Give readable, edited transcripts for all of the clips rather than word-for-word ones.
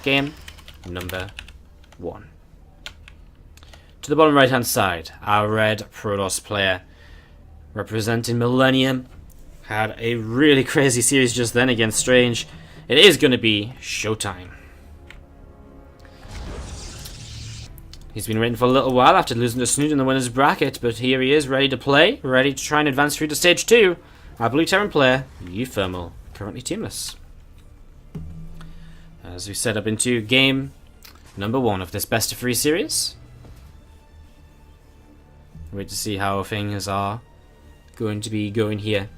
game number 1. To the bottom right hand side, our red Protoss player representing Millennium had a really crazy series just then against Strange. It is going to be ShoWTimE. He's been waiting for a little while after losing to Snoot in the winner's bracket, but here he is, ready to play, ready to try and advance through to stage 2. Our blue Terran player, uThermal, currently teamless. As we set up into game number 1 of this best of 3 series. Wait to see how things are going to be going here.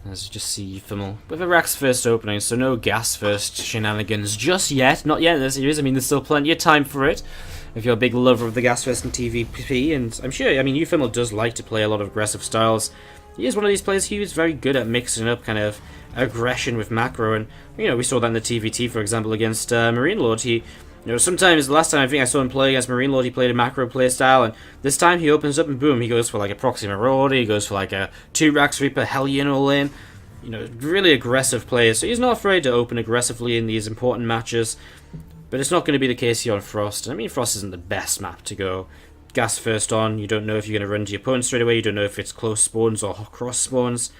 As you just see uThermal with a Rax first opening, so no gas first shenanigans just yet. Not yet in this series. I mean, there's still plenty of time for it. If you're a big lover of the gas first and TVP, and I'm sure, I mean, uThermal does like to play a lot of aggressive styles. He is one of these players who's very good at mixing up kind of aggression with macro, and you know, we saw that in the TvT, for example, against Marine Lord. He, you know, sometimes the last time I think I saw him play against Marine Lord, he played a macro play style, and this time he opens up and boom, he goes for like a proxy marauder, he goes for like a 2 Rax Reaper Hellion all in. You know, really aggressive players, so he's not afraid to open aggressively in these important matches. But it's not going to be the case here on Frost. I mean, Frost isn't the best map to go gas first on. You don't know if you're going to run to your opponent straight away. You don't know if it's close spawns or cross spawns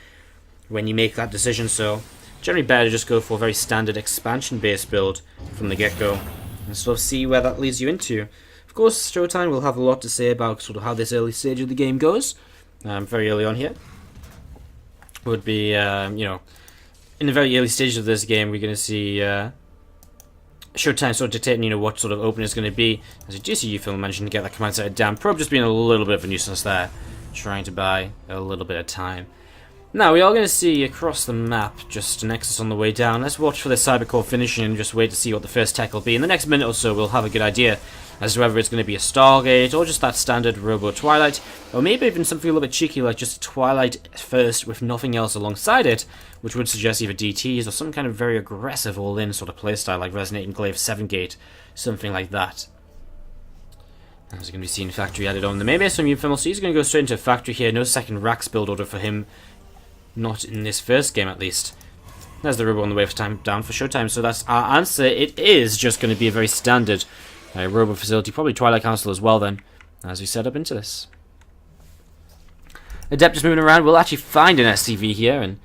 when you make that decision. So, generally better to just go for a very standard expansion-based build from the get-go. And sort of see where that leads you into. Of course, ShoWTimE will have a lot to say about sort of how this early stage of the game goes. Very early on here. Would be, you know, in the very early stages of this game, we're going to see ShoWTimE sort of dictating, you know, what sort of opening is going to be. As you do see uThermal managing to get that command side down. Probe just being a little bit of a nuisance there, trying to buy a little bit of time. Now, we are going to see across the map just a Nexus on the way down. Let's watch for the Cybercore finishing and just wait to see what the first tech will be. In the next minute or so, we'll have a good idea as to whether it's going to be a Stargate or just that standard Robo Twilight, or maybe even something a little bit cheeky like just Twilight first with nothing else alongside it, which would suggest either DTs or some kind of very aggressive all-in sort of playstyle like Resonating Glaive 7-Gate, something like that. As you're going to be seeing Factory added on the main base from uThermal, so he's going to go straight into Factory here. No second Rax build order for him, not in this first game at least. There's the Robo on the way for time down for ShoWTimE, so that's our answer. It is just going to be a very standard Robo facility, probably Twilight Council as well then, as we set up into this. Adept is moving around. We'll actually find an SCV here, and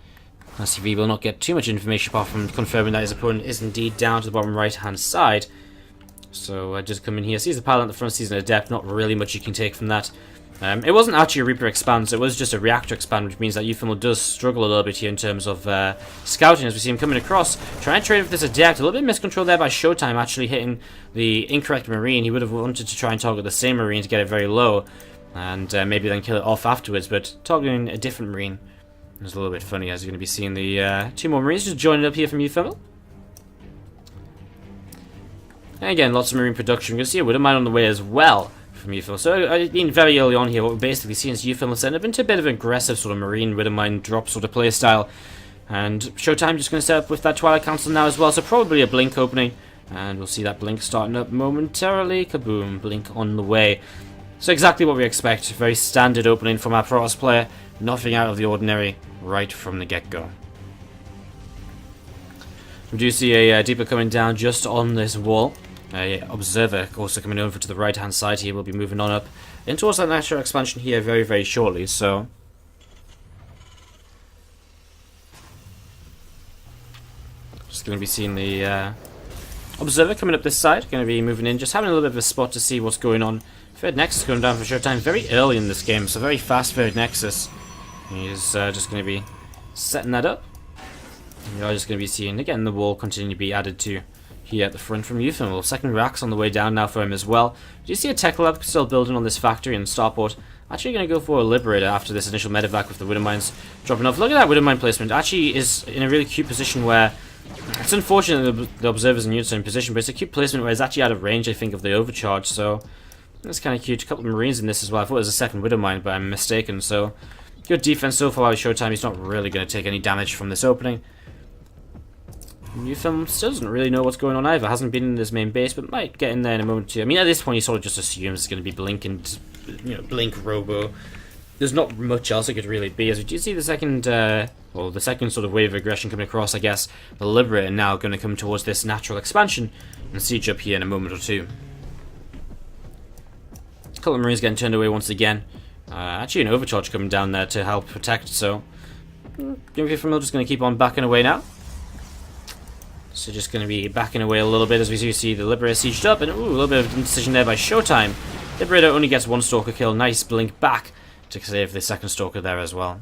SCV will not get too much information apart from confirming that his opponent is indeed down to the bottom right hand side. So just come in here, sees the pilot at the front, sees an Adept, not really much you can take from that. It wasn't actually a Reaper expand, so it was just a Reactor expand, which means that uThermal does struggle a little bit here in terms of scouting, as we see him coming across, trying to trade with this Adept. A little bit of miscontrol there by ShoWTimE, actually hitting the incorrect Marine. He would have wanted to try and target the same Marine to get it very low, and maybe then kill it off afterwards, but targeting a different Marine is a little bit funny, as you're going to be seeing the 2 more Marines just joining up here from uThermal. And again, lots of Marine production. We're going to see a Widowmine on the way as well from uThermal. So, I mean, very early on here, what we're basically seeing is uThermal setting up into a bit of an aggressive sort of Marine Widowmine drop sort of playstyle. And ShoWTimE just going to set up with that Twilight Council now as well, so probably a Blink opening. And we'll see that Blink starting up momentarily. Kaboom, Blink on the way. So exactly what we expect. Very standard opening from our Protoss player. Nothing out of the ordinary right from the get-go. We do see a Deeper coming down just on this wall. Observer also coming over to the right hand side here. We'll be moving on up in towards that natural expansion here very, very shortly. So just going to be seeing the Observer coming up this side. Going to be moving in, just having a little bit of a spot to see what's going on. Third Nexus going down for ShoWTimE very early in this game, so very fast third Nexus. He's just going to be setting that up. You're just going to be seeing again the wall continue to be added to here at the front from uThermal. Second Rax on the way down now for him as well. Do you see a Tech Lab still building on this factory and Starport? Actually going to go for a Liberator after this initial medevac with the Widowmines dropping off. Look at that Widowmine placement. Actually is in a really cute position where it's unfortunate that the Observer's in units in position, but it's a cute placement where it's actually out of range, I think, of the overcharge. So that's kind of cute. A couple of Marines in this as well. I thought it was a second Widowmine, but I'm mistaken. So good defense so far with ShoWTimE. He's not really going to take any damage from this opening. uThermal still doesn't really know what's going on either. Hasn't been in his main base, but might get in there in a moment too. I mean, at this point, he sort of just assumes it's going to be Blink and, you know, Blink Robo there's not much else it could really be. As we do see the second, well, the second sort of wave of aggression coming across, I guess, the Liberator now going to come towards this natural expansion and siege up here in a moment or two. A couple of Marines getting turned away once again. Actually an overcharge coming down there to help protect, so uThermal just going to keep on backing away now. So just going to be backing away a little bit as we see the Liberator sieged up, and ooh, a little bit of indecision there by ShoWTimE. Liberator only gets one Stalker kill, nice blink back to save the second Stalker there as well.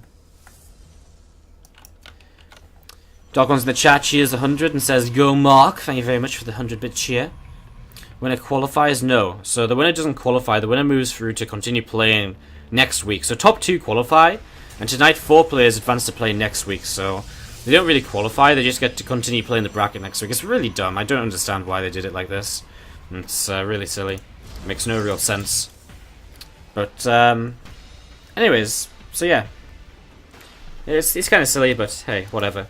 Dark One's in the chat, cheers 100 and says, "Go Mark, thank you very much for the 100-bit cheer." Winner qualifies? No. So the winner doesn't qualify, the winner moves through to continue playing next week. So top 2 qualify, and tonight 4 players advance to play next week, so they don't really qualify, they just get to continue playing the bracket next week. It's really dumb, I don't understand why they did it like this. It's really silly, it makes no real sense. But, anyways, so yeah. It's kind of silly, but hey, whatever.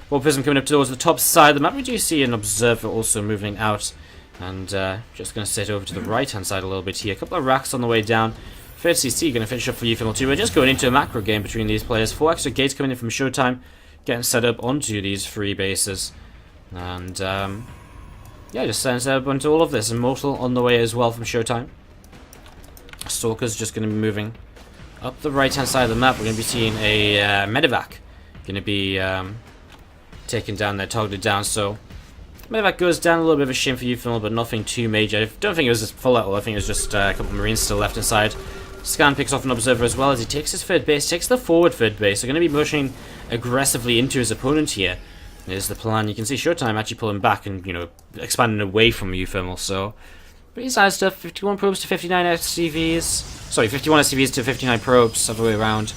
Warp Prism coming up towards the top side of the map. We do see an Observer also moving out. And just going to sit over to the right-hand side a little bit here. A couple of racks on the way down. Third CC going to finish up for uThermal too. We're just going into a macro game between these players. 4 extra gates coming in from ShoWTimE, getting set up onto these 3 bases. And, yeah, just setting set up onto all of this. Immortal on the way as well from ShoWTimE. Stalker's just going to be moving up the right-hand side of the map. We're going to be seeing a medevac going to be taken down there, targeted down. So medevac goes down, a little bit of a shame for uThermal, but nothing too major. I don't think it was full level, I think it was just a couple of Marines still left inside. Scan picks off an Observer as well as he takes his third base, takes the forward third base. So going to be pushing aggressively into his opponent here is the plan. You can see ShoWTimE actually pulling back and, you know, expanding away from uThermal, so pretty nice stuff. 51 probes to 59 SCVs. Sorry, 51 SCVs to 59 probes, other way around.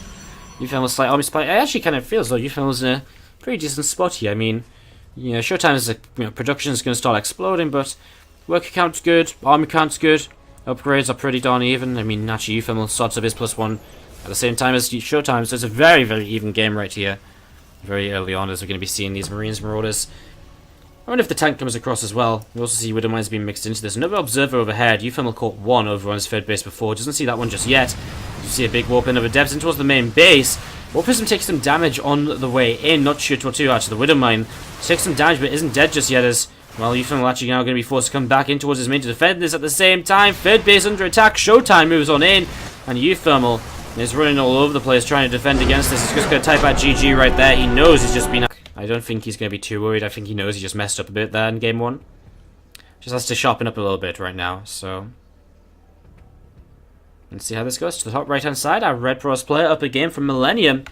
uThermal's slight army split. It actually kind of feels like uThermal's in a pretty decent spot here. I mean, you know, ShoWTime's production is going to start exploding, but worker count's good, army count's good, upgrades are pretty darn even. I mean, actually uThermal starts up his +1 at the same time as ShoWTimE, so it's a very, very even game right here. Very early on as we're going to be seeing these Marines Marauders. I wonder if the tank comes across as well. We also see Widowmines being mixed into this. Another Observer overhead. uThermal caught one over on his third base before. Doesn't see that one just yet. You see a big warp in of Adepts in towards the main base. Warp Prism takes some damage on the way in. Not sure what to actually. The Widowmine takes some damage but isn't dead just yet, as well uThermal actually now going to be forced to come back in towards his main to defend this at the same time. Third base under attack. ShoWTimE moves on in, and uThermal is running all over the place trying to defend against this. He's just going to type out GG right there. He knows he's just been... I don't think he's going to be too worried. I think he knows he just messed up a bit there in game 1. Just has to sharpen up a little bit right now, so... Let's see how this goes. To the top right-hand side, our Red Pros player up again from Millennium.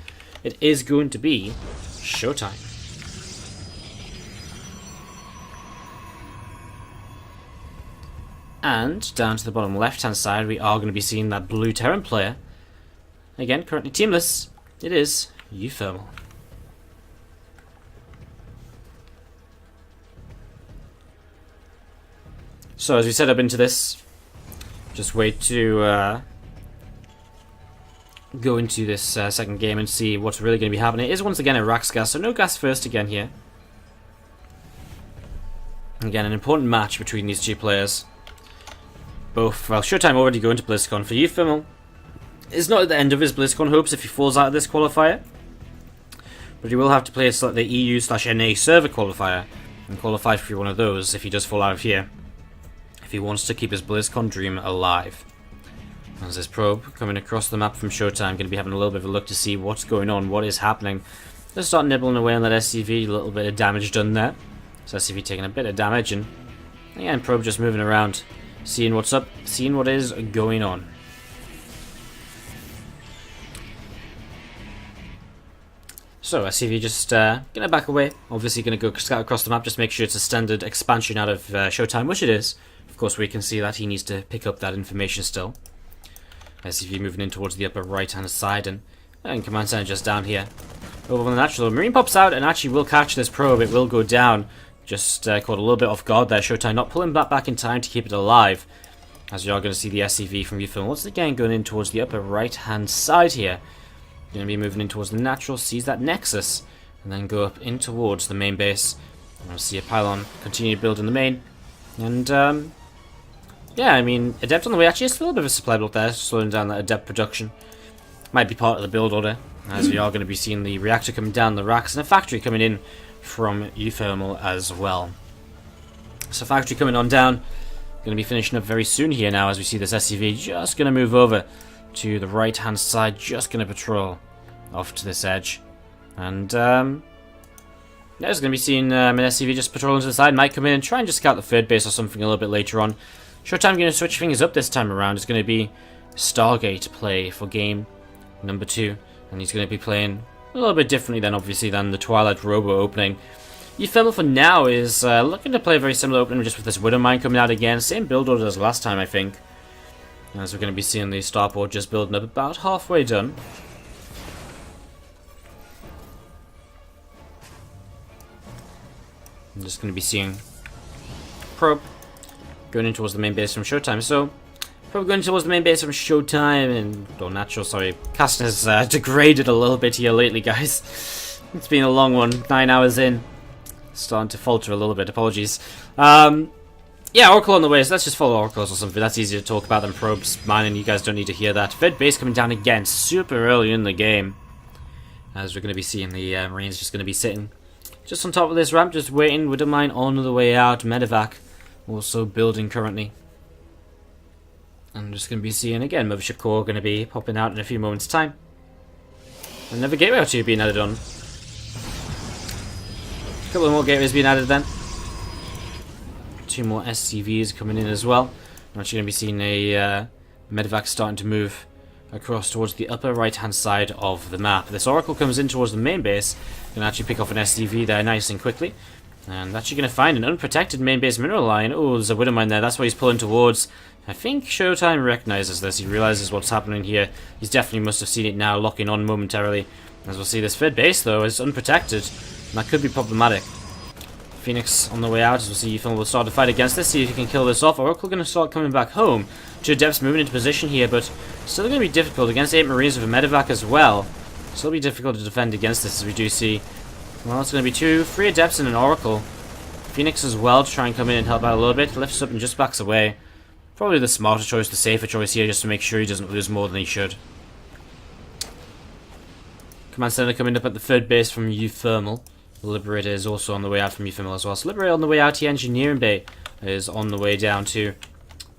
It is going to be ShoWTimE. And down to the bottom left-hand side, we are going to be seeing that blue Terran player. Again, currently teamless. It is uThermal. So as we set up into this, just wait to go into this second game and see what's really going to be happening. It is once again a Rax gas, so no gas first again here. Again, an important match between these two players. Both, well, ShoWTimE already going to BlizzCon. For uThermal, it's not at the end of his BlizzCon hopes if he falls out of this qualifier, but he will have to play the EU/NA server qualifier and qualify for one of those if he does fall out of here, if he wants to keep his BlizzCon dream alive. As this probe coming across the map from ShoWTimE, going to be having a little bit of a look to see what's going on, what is happening. Let's start nibbling away on that SCV, a little bit of damage done there. So SCV taking a bit of damage, and again, probe just moving around, seeing what's up, seeing what is going on. So SCV just gonna back away, obviously gonna go scout across the map, just make sure it's a standard expansion out of ShoWTimE, which it is. Of course we can see that he needs to pick up that information still. SCV moving in towards the upper right hand side, and Command Center just down here. Over on the natural, Marine pops out and actually will catch this probe, it will go down. Just caught a little bit off guard there, ShoWTimE not pulling back in time to keep it alive. As you are going to see the SCV from uThermal once again going in towards the upper right hand side here. Going to be moving in towards the natural, sees that Nexus, and then go up in towards the main base. We'll see a pylon continue to build in the main. And, yeah, I mean, Adept on the way. Actually, it's a little bit of a supply block there, slowing down that Adept production. might be part of the build order, as we are going to be seeing the reactor coming down the racks and a factory coming in from uThermal as well. So factory coming on down, going to be finishing up very soon here now as we see this SCV just going to move over to the right hand side, just going to patrol off to this edge. And yeah, it's going to be seeing an SCV just patrolling to the side, might come in and try and just scout the third base or something a little bit later on. ShoWTimE going to switch things up this time around. It's going to be Stargate play for game number 2, and he's going to be playing a little bit differently then obviously than the Twilight Robo opening. uThermal for now is looking to play a very similar opening, just with this Widow Mine coming out again. Same build order as last time, I think. As we're going to be seeing the starport just building up, about halfway done. I'm just going to be seeing probe going in towards the main base from ShoWTimE. So probe going towards the main base from ShoWTimE, and natural. Sorry, casting has degraded a little bit here lately, guys. It's been a long one, 9 hours in. Starting to falter a little bit, apologies. Yeah, Oracle on the way, so let's just follow Oracles or something. That's easier to talk about than probes mining. You guys don't need to hear that. Third base coming down again, super early in the game. As we're going to be seeing the Marines just going to be sitting just on top of this ramp, just waiting. Widow Mine on the way out. Medevac also building currently. I'm just going to be seeing again Mothership Core going to be popping out in a few moments' time. Another gateway or two being added on. A couple more gateways being added then. 2 more SCVs coming in as well. I'm actually going to be seeing a Medevac starting to move across towards the upper right hand side of the map. This Oracle comes in towards the main base. Going to actually pick off an SCV there nice and quickly. And actually going to find an unprotected main base mineral line. Oh, there's a Widow Mine there. That's what he's pulling towards. I think ShoWTimE recognizes this. He realizes what's happening here. He's definitely must have seen it now, locking on momentarily. As we'll see, this third base, though, is unprotected. And that could be problematic. Phoenix on the way out, as we'll see uThermal will start to fight against this, see if he can kill this off. Oracle going to start coming back home. 2 Adepts moving into position here, but still going to be difficult against 8 Marines with a Medevac as well. Still be difficult to defend against this, as we do see. Well, it's going to be 3 Adepts and an Oracle. Phoenix as well to try and come in and help out a little bit. Lifts up and just backs away. Probably the smarter choice, the safer choice here, just to make sure he doesn't lose more than he should. Command Center coming up at the third base from uThermal. The Liberator is also on the way out from uThermal as well. So Liberator on the way out here. Engineering Bay is on the way down too.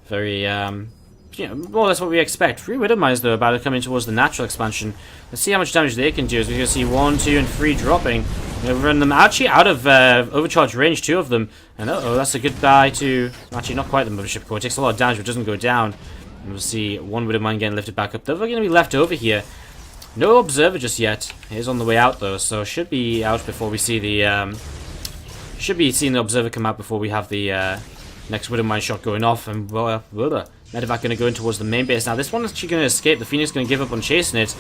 Very, you know, more or less what we expect. 3 Widow Mines though about to come in towards the natural expansion. Let's see how much damage they can do. As we're going to see 1, 2, and 3 dropping. We'll run them actually out of overcharge range, 2 of them. And uh-oh, that's a goodbye to... Actually, not quite the Mothership Core. It takes a lot of damage, but doesn't go down. And we'll see 1 Widow Mine getting lifted back up. They're going to be left over here. No Observer just yet. He is on the way out though, so should be out before we see the... should be seeing the Observer come out before we have the next Widow Mine shot going off. And Medevac going to go in towards the main base. Now this one's actually going to escape. The Phoenix going to give up on chasing it.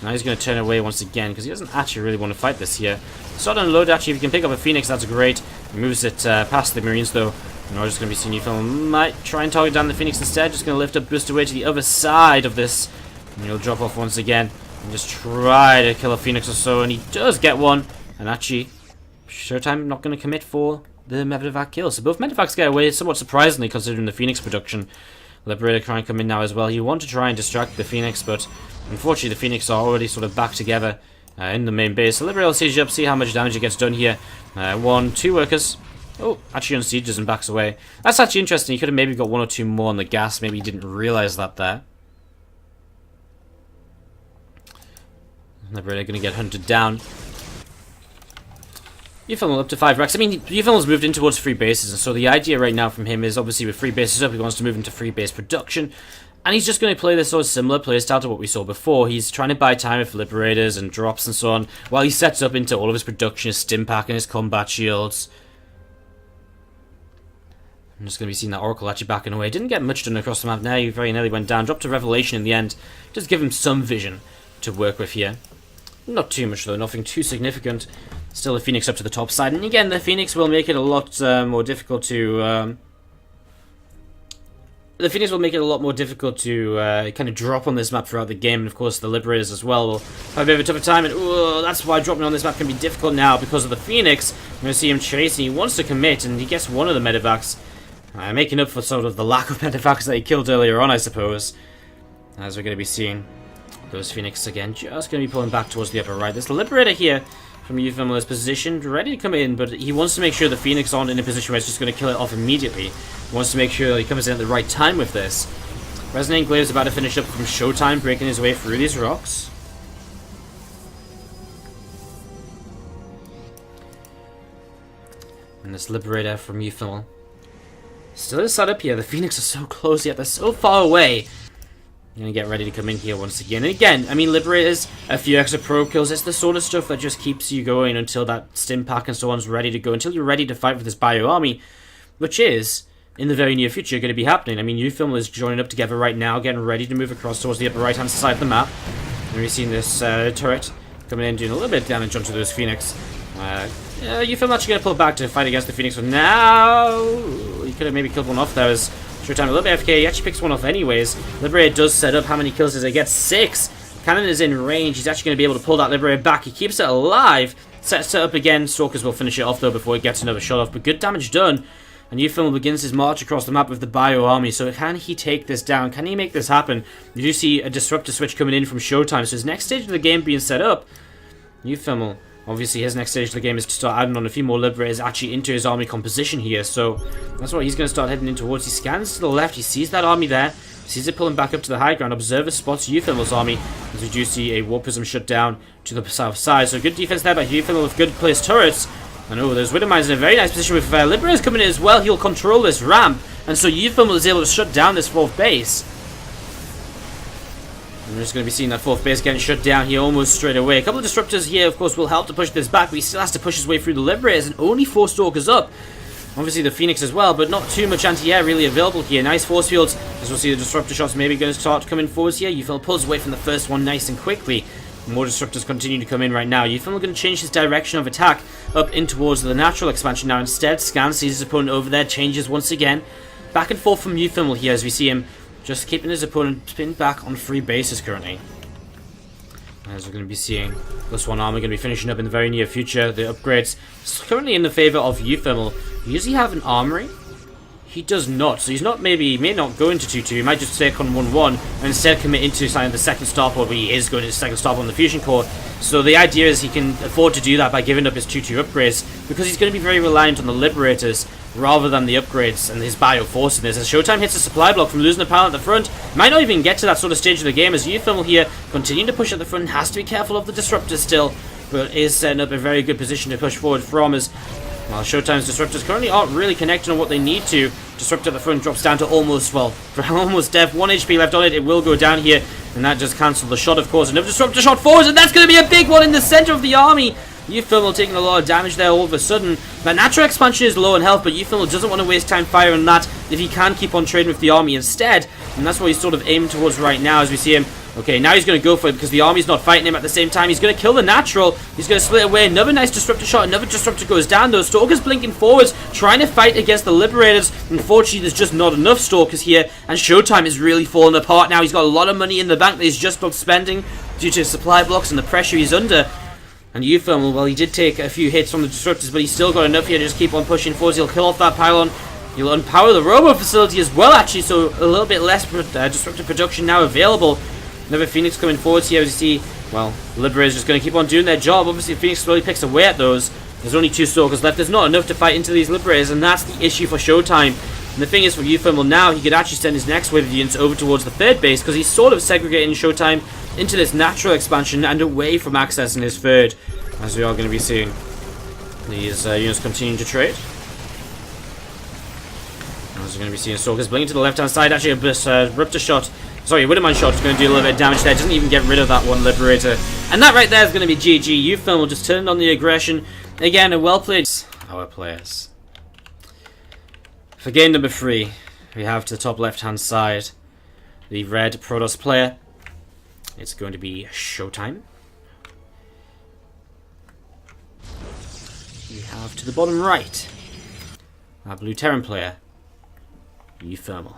Now he's going to turn away once again because he doesn't actually really want to fight this here. Start to unload actually. If you can pick up a Phoenix, that's great. He moves it past the Marines though. And we're just going to be seeing uThermal might try and target down the Phoenix instead. Just going to lift up, boost away to the other side of this. And he'll drop off once again. And just try to kill a Phoenix or so. And he does get one. And actually, ShoWTimE not going to commit for the Medevac kill. So both Medevacs get away, somewhat surprisingly considering the Phoenix production. Liberator trying to come in now as well. You want to try and distract the Phoenix, but unfortunately the Phoenix are already sort of back together in the main base. So Liberator will siege up, see how much damage it gets done here. 1, 2 workers. Oh, actually unsieges and backs away. That's actually interesting. He could have maybe got 1 or 2 more on the gas. Maybe he didn't realize that there. Liberator going to get hunted down. uThermal up to 5 racks. I mean, uThermal's moved in towards 3 bases, and so the idea right now from him is obviously with 3 bases up, he wants to move into 3 base production. And he's just going to play this sort of similar playstyle to what we saw before. He's trying to buy time with Liberators and drops and so on, while he sets up into all of his production, his stim pack and his combat shields. I'm just going to be seeing that Oracle actually backing away. Didn't get much done across the map now. He very nearly went down. Dropped a Revelation in the end. Does give him some vision to work with here. Not too much though, nothing too significant. Still a Phoenix up to the top side. And again, the Phoenix will make it a lot more difficult to... the Phoenix will make it a lot more difficult to kind of drop on this map throughout the game. And of course the Liberators as well will have a bit of a tougher time. And ooh, that's why dropping on this map can be difficult now because of the Phoenix. We're going to see him chasing. He wants to commit and he gets one of the Medevacs. Making up for sort of the lack of Medevacs that he killed earlier on, I suppose. As we're going to be seeing Those Phoenix again, just going to be pulling back towards the upper right. There's the Liberator here from uThermal is positioned, ready to come in, but he wants to make sure the Phoenix aren't in a position where it's just going to kill it off immediately. He wants to make sure that he comes in at the right time with this. Resonating Glaive is about to finish up from ShoWTimE, breaking his way through these rocks. And this Liberator from uThermal. Still a setup here. The Phoenix are so close yet they're so far away. I'm gonna get ready to come in here once again. And again, I mean, Liberators, a few extra probe kills, it's the sort of stuff that just keeps you going until that stim pack and so on's ready to go, until you're ready to fight with this bio army, which is, in the very near future, going to be happening. I mean, uThermal is joining up together right now, getting ready to move across towards the upper right-hand side of the map. And we've seen this turret coming in, doing a little bit of damage onto those Phoenix. uThermal actually going to pull back to fight against the Phoenix, but now he could have maybe killed one off there as ShoWTimE a little bit AFK. He actually picks one off anyways. Liberator does set up. How many kills does he get? 6. Cannon is in range. He's actually going to be able to pull that Liberator back. He keeps it alive. Sets it up again. Stalkers will finish it off though before he gets another shot off, but good damage done. And uThermal begins his march across the map with the bio army. So can he take this down? Can he make this happen? You do see a disruptor switch coming in from ShoWTimE. So his next stage of the game being set up. uThermal, obviously his next stage of the game is to start adding on a few more Liberators actually into his army composition here. So that's what he's going to start heading in towards. He scans to the left. He sees that army there. Sees it pulling back up to the high ground. Observer spots uThermal's army as we do see a War Prism shut down to the south side. So good defense there by uThermal with good placed turrets. And oh, there's Widowmines in a very nice position with Liberators coming in as well. He'll control this ramp. And so uThermal is able to shut down this 4th base. And we're just going to be seeing that 4th base getting shut down here almost straight away. A couple of Disruptors here, of course, will help to push this back. But he still has to push his way through the Liberators. And only 4 Stalkers up. Obviously the Phoenix as well, but not too much anti-air really available here. Nice force fields, as we'll see the Disruptor shots maybe going to start coming forwards here. uThermal pulls away from the first one nice and quickly. More Disruptors continue to come in right now. uThermal going to change his direction of attack up in towards the natural expansion now. Instead, scans, sees his opponent over there, changes once again. Back and forth from uThermal here as we see him just keeping his opponent pinned back on 3 bases currently. As we're going to be seeing, this one armor going to be finishing up in the very near future. The upgrades currently in the favor of uThermal. Does he have an armory? He does not. So he's not may not go into 2-2. He might just stick on 1-1 and instead commit into signing the second starport, where he is going to the second starport on the fusion core. So the idea is he can afford to do that by giving up his 2-2 upgrades, because he's going to be very reliant on the Liberators rather than the upgrades and his bio force in this. As ShoWTimE hits a supply block from losing a pal at the front, might not even get to that sort of stage of the game, as uThermal here continuing to push at the front, has to be careful of the Disruptors still, but is setting up a very good position to push forward from, as well, ShoWTimE's Disruptors currently aren't really connecting on what they need to. Disruptor at the front drops down to almost, well, almost death. 1 HP left on it. It will go down here, and that just cancelled the shot, of course. Another Disruptor shot forwards, and that's going to be a big one in the center of the army. uThermal taking a lot of damage there all of a sudden. That natural expansion is low in health, but uThermal doesn't want to waste time firing that if he can keep on trading with the army instead. And that's what he's sort of aiming towards right now as we see him. Okay, now he's going to go for it because the army's not fighting him at the same time. He's going to kill the natural. He's going to split away. Another nice Disruptor shot. Another Disruptor goes down. Those Stalkers blinking forwards, trying to fight against the Liberators. Unfortunately, there's just not enough Stalkers here, and ShoWTimE is really falling apart now. He's got a lot of money in the bank that he's just not spending due to supply blocks and the pressure he's under. And uThermal, well, he did take a few hits from the Disruptors, but he's still got enough here to just keep on pushing forwards. He'll kill off that pylon. He'll unpower the robo facility as well, actually, so a little bit less Disruptor production now available. Another Phoenix coming forwards here as you see. Well, Liberators just going to keep on doing their job. Obviously, Phoenix slowly picks away at those. There's only 2 Stalkers left. There's not enough to fight into these Liberators, and that's the issue for ShoWTimE. And the thing is, for uThermal now, he could actually send his next wave of units over towards the 3rd base, because he's sort of segregating ShoWTimE into this natural expansion and away from accessing his 3rd, as we are going to be seeing these units continuing to trade. As we're going to be seeing Stalkers blinking to the left-hand side. Actually, a Riptor shot. Sorry, Widowmine shot is going to do a little bit of damage there. Doesn't even get rid of that one Liberator. And that right there is going to be GG. uThermal just turned on the aggression. Again, a well-played our players. For game number 3, we have to the top left-hand side the red Protoss player. It's going to be ShoWTimE. We have to the bottom right our blue Terran player, uThermal.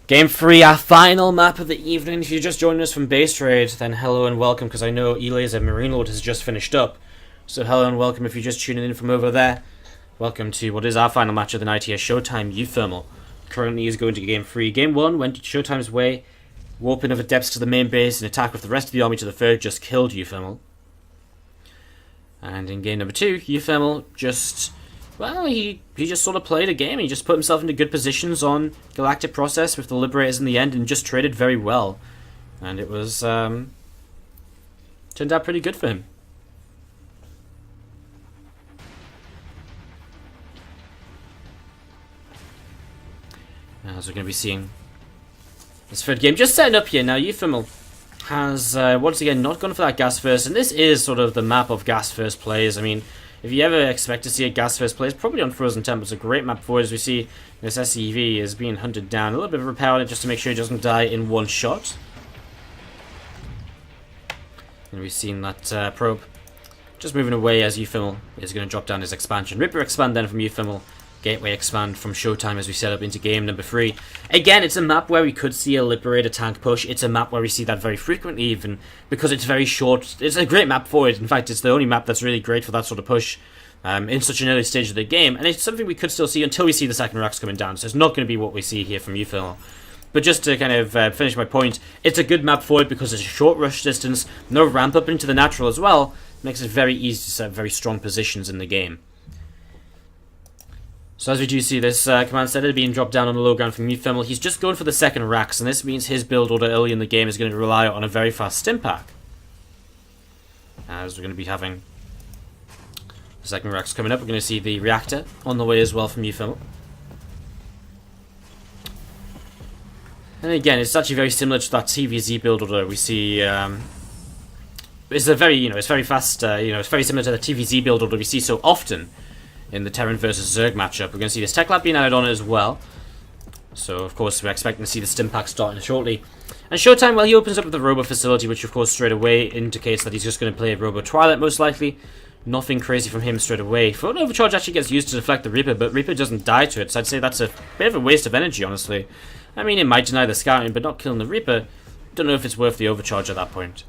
Game 3, our final map of the evening. If you're just joining us from Base Trade, then hello and welcome, because I know Elay's Marine Lord has just finished up. So hello and welcome if you're just tuning in from over there. Welcome to what is our final match of the night here, ShoWTimE uThermal currently is going to Game 3. Game 1 went ShoWTimE's way, warping of Adepts to the main base and attack with the rest of the army to the third, just killed uThermal. And in game number 2, uThermal just, well, he just sort of played a game. He just put himself into good positions on Galactic Process with the Liberators in the end and just traded very well. And it was, turned out pretty good for him. As we're going to be seeing this third game, just setting up here now, uThermal has once again not gone for that gas first, and this is sort of the map of gas first plays. I mean, if you ever expect to see a gas first play, it's probably on Frozen Temple. It's a great map for it, as we see this SCV is being hunted down. A little bit of repair on it just to make sure he doesn't die in one shot. And we've seen that probe just moving away as uThermal is going to drop down his expansion. Ripper expand then from uThermal. Gateway expand from ShoWTimE as we set up into game number 3. Again, it's a map where we could see a Liberator tank push. It's a map where we see that very frequently, even because it's very short. It's a great map for it. In fact, it's the only map that's really great for that sort of push in such an early stage of the game. And it's something we could still see until we see the second racks coming down. So it's not going to be what we see here from uThermal. But just to kind of finish my point, it's a good map for it because it's a short rush distance, no ramp up into the natural as well. Makes it very easy to set very strong positions in the game. So as we do see this command center being dropped down on the low ground from uThermal, he's just going for the second racks, and this means his build order early in the game is going to rely on a very fast stim pack. As we're going to be having the second racks coming up, we're going to see the reactor on the way as well from uThermal. And again, it's actually very similar to that TVZ build order we see. It's a very, it's very fast. It's very similar to the TVZ build order we see so often in the Terran versus Zerg matchup. We're going to see this Tech Lab being added on as well. So, of course, we're expecting to see the stim pack starting shortly. And ShoWTimE, well, he opens up with the Robo facility, which, of course, straight away indicates that he's just going to play a Robo Twilight, most likely. Nothing crazy from him straight away. Photon Overcharge actually gets used to deflect the Reaper, but Reaper doesn't die to it, so I'd say that's a bit of a waste of energy, honestly. I mean, it might deny the scouting, but not killing the Reaper. Don't know if it's worth the Overcharge at that point.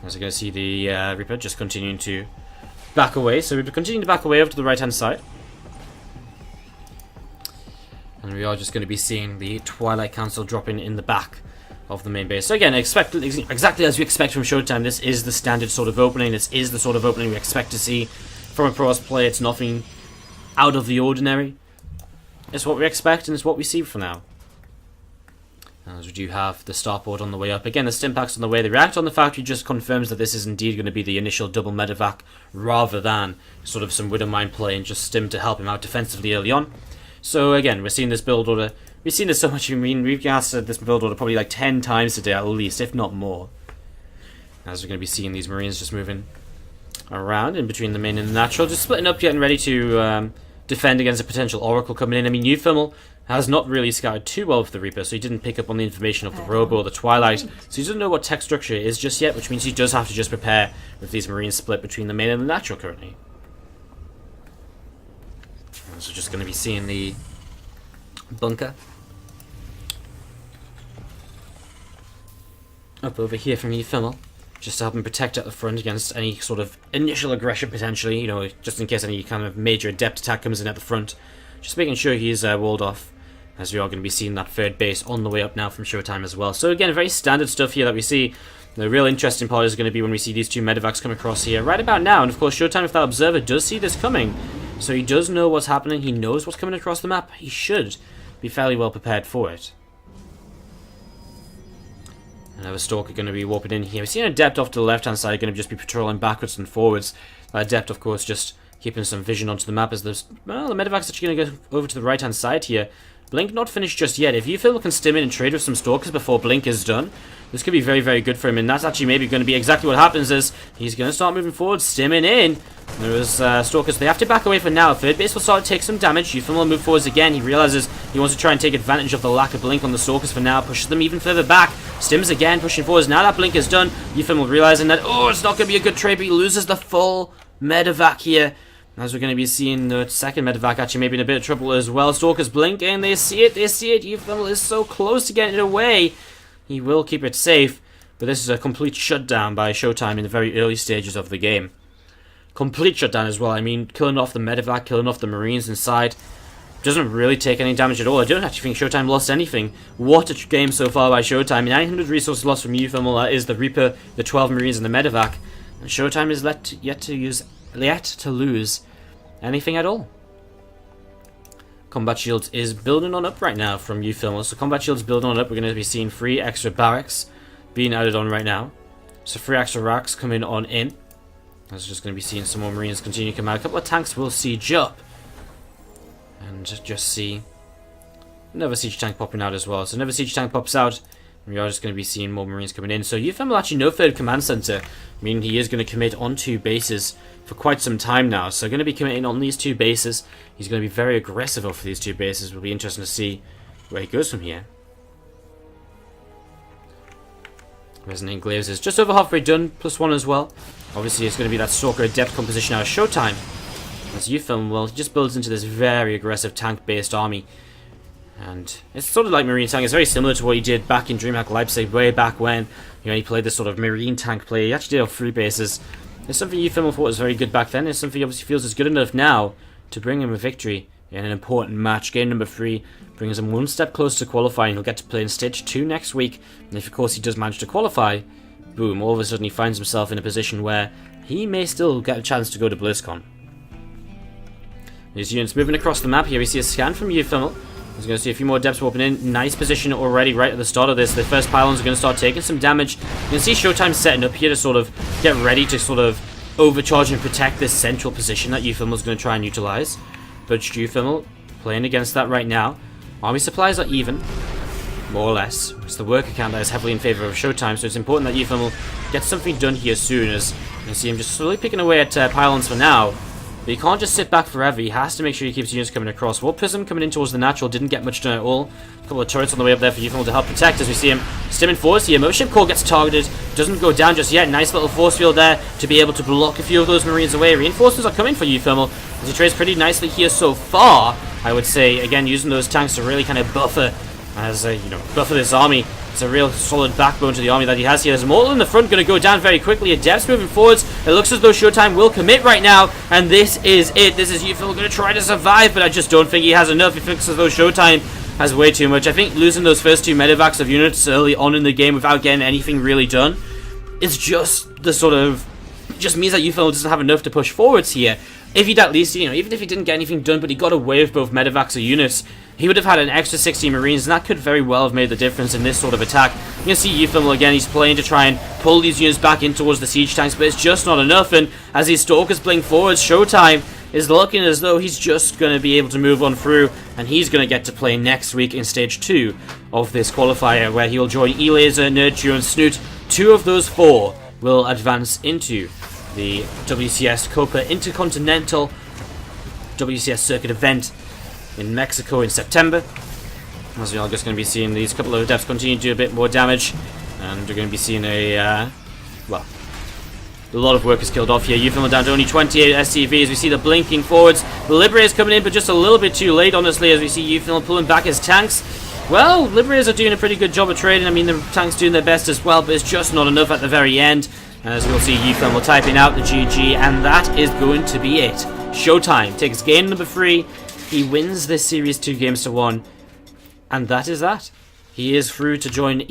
As we're going to see the Reaper just continuing to back away, so we're continuing to back away over to the right hand side. And we are just going to be seeing the Twilight Council dropping in the back of the main base. So again, exactly as we expect from ShoWTimE, this is the standard sort of opening. This is the sort of opening we expect to see from a pros play. It's nothing out of the ordinary. It's what we expect, and it's what we see for now. As we do have the starport on the way up. Again, the stim pack's on the way. The reactor on the factory just confirms that this is indeed going to be the initial double medevac rather than sort of some Widowmine play and just stim to help him out defensively early on. So again, we're seeing this build order. We've seen this so much. I mean, we've asked this build order probably like 10 times today at least, if not more. As we're going to be seeing these Marines just moving around in between the main and the natural, just splitting up, getting ready to defend against a potential Oracle coming in. I mean, uThermal has not really scouted too well for the Reaper, so he didn't pick up on the information of the Robo or the Twilight, so he doesn't know what tech structure it is just yet, which means he does have to just prepare with these Marines split between the main and the natural currently. So just going to be seeing the bunker up over here from uThermal, just to help him protect at the front against any sort of initial aggression potentially, just in case any kind of major adept attack comes in at the front. Just making sure he's walled off, as we are going to be seeing that third base on the way up now from ShoWTimE as well. So again, very standard stuff here that we see. The real interesting part is going to be when we see these two medevacs come across here right about now. And of course, ShoWTimE, if that observer does see this coming, so he does know what's happening, he knows what's coming across the map, he should be fairly well prepared for it. Another Stalker going to be warping in here. We've seen an Adept off to the left-hand side, going to just be patrolling backwards and forwards. Adept, of course, just keeping some vision onto the map as the medevac's actually going to go over to the right-hand side here. Blink not finished just yet. If uThermal can stim in and trade with some Stalkers before Blink is done, this could be very, very good for him. And that's actually maybe going to be exactly what happens is he's going to start moving forward, stimming in. There's Stalkers. They have to back away for now. Third base will start to take some damage. uThermal will move forwards again. He realizes he wants to try and take advantage of the lack of Blink on the Stalkers for now. Pushes them even further back. Stims again, pushing forwards. Now that Blink is done, uThermal realizing that, it's not going to be a good trade, but he loses the full medevac here. As we're going to be seeing the second medevac actually maybe in a bit of trouble as well. Stalkers blink and they see it, uThermal is so close to getting it away. He will keep it safe, but this is a complete shutdown by ShoWTimE in the very early stages of the game. Complete shutdown as well. I mean, killing off the medevac, killing off the Marines inside. doesn't really take any damage at all. I don't actually think ShoWTimE lost anything. What a game so far by ShoWTimE. 900 resources lost from uThermal. That is the Reaper, the 12 Marines, and the Medevac. And ShoWTimE is yet to lose anything at all. Combat Shields is building on up right now from uThermal. So Combat Shields building on up. We're going to be seeing 3 extra barracks being added on right now. So 3 extra racks coming on in. I was just going to be seeing some more Marines continue to come out. A couple of tanks will siege up. And just see another siege tank popping out as well. So another siege tank pops out. And we are just going to be seeing more Marines coming in. So uThermal actually no third command center, meaning he is going to commit on 2 bases for quite some time now. So going to be committing on these 2 bases. He's going to be very aggressive over these 2 bases. Will be interesting to see where he goes from here. Resonant Glaives is just over halfway done, +1 as well. Obviously it's going to be that Stalker Adept composition now. ShoWTimE, as uThermal, well, he just builds into this very aggressive tank-based army. And it's sort of like Marine Tank. It's very similar to what he did back in DreamHack Leipzig way back when, you know, he played this sort of Marine Tank play. He actually did have 3 bases. It's something uThermal thought was very good back then. It's something he obviously feels is good enough now to bring him a victory in an important match. Game number 3 brings him 1 step closer to qualifying. He'll get to play in Stage 2 next week. And if, of course, he does manage to qualify, boom, all of a sudden he finds himself in a position where he may still get a chance to go to BlizzCon. These units moving across the map. Here we see a scan from uThermal. He's going to see a few more depths open in. Nice position already right at the start of this. The first pylons are going to start taking some damage. You can see ShoWTimE setting up here to sort of get ready to sort of overcharge and protect this central position that uThermal is going to try and utilize. But uThermal playing against that right now. Army supplies are even, more or less. It's the worker count that is heavily in favor of ShoWTimE, so it's important that uThermal gets something done here soon, as you can see him just slowly picking away at pylons for now. But he can't just sit back forever. He has to make sure he keeps units coming across. War Prism coming in towards the natural didn't get much done at all. A couple of turrets on the way up there for uThermal to help protect as we see him stimming forwards here. Motion Core gets targeted. Doesn't go down just yet. Nice little force field there to be able to block a few of those Marines away. Reinforcements are coming for uThermal as he trades pretty nicely here so far. I would say, again, using those tanks to really kind of buffer, buffer this army. It's a real solid backbone to the army that he has here. There's a mortal in the front going to go down very quickly. Adepts moving forwards. It looks as though ShoWTimE will commit right now, and this is it. This is uThermal going to try to survive, but I just don't think he has enough. He thinks as though ShoWTimE has way too much. I think losing those first 2 medevacs of units early on in the game without getting anything really done is just the sort of... It just means that uThermal doesn't have enough to push forwards here. If he'd at least, even if he didn't get anything done, but he got away with both medevacs or units, he would have had an extra 60 Marines, and that could very well have made the difference in this sort of attack. You can see uThermal again, he's playing to try and pull these units back in towards the siege tanks, but it's just not enough, and as these Stalkers playing forwards, ShoWTimE is looking as though he's just going to be able to move on through, and he's going to get to play next week in Stage 2 of this qualifier, where he'll join E-Laser, Nerdchew, and Snoot. 2 of those 4 will advance into the WCS Copa Intercontinental WCS Circuit event in Mexico in September. As we are just going to be seeing these couple of adepts continue to do a bit more damage, and we're going to be seeing a lot of workers killed off here. uThermal down to only 28 SCV as we see the blinking forwards. The Liberators coming in, but just a little bit too late, honestly, as we see uThermal pulling back his tanks. Well, Liberators are doing a pretty good job of trading. I mean, the tanks doing their best as well, but it's just not enough at the very end. As we'll see uThermal typing out the GG, and that is going to be it. ShoWTimE takes game number 3. He wins this series 2 games to 1, and that is that. He is through to join